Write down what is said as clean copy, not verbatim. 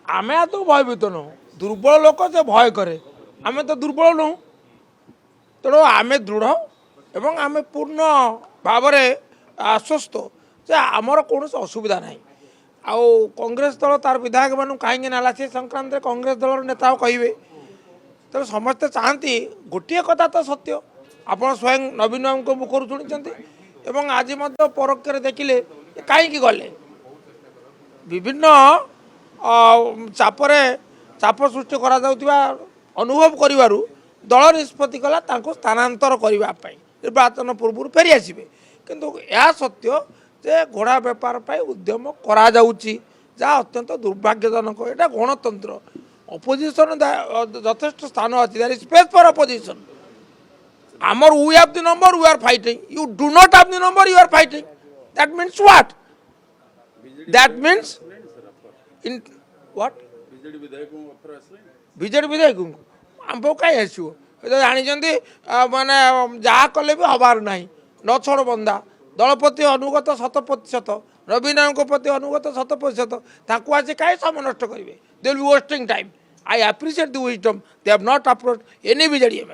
आमे तो भयभीत नु दुर्बल लोक से भय करे आमे तो दुर्बल नु तेणु आमे दृढ़ एवं आमे पूर्ण भाव आश्वस्त जे आमर कौन असुविधा ना आउ कांग्रेस दल तार विधायक मान कहीं नाला से संक्रांत कांग्रेस दल नेता कहे तेणु समस्ते चाहती गोटे कथा तो सत्य आपड़ स्वयं नवीन बाबू मुखर शुणी आज परोक्ष देखिले कहीं गले विभिन्न चापरे चाप सृष्टि करा अनुभव करू दल निष्पत्ति कला स्थानांतर करने निर्वाचन पूर्व फेरी आसबे किंतु यह सत्य जे घोड़ा बेपार उद्यम करा जहाँ अत्यंत दुर्भाग्यजनक यहाँ गणतंत्र अपोजिशन यथेष्ट स्थान अच्छी there is space for opposition आमर we have the number we are fighting you do not have the number you are fighting that means what that means in what BJD विधायक आम कहीं आसो जानते माने जहाँ कले भी हबार ना न छोड़ बंदा दल प्रति अनुगत 100% नवीन प्रति अनुगत 100% ताकू आज कहीं समय नष्ट करेंगे they will be wasting time I appreciate the wisdom they have not approach any BJD MLA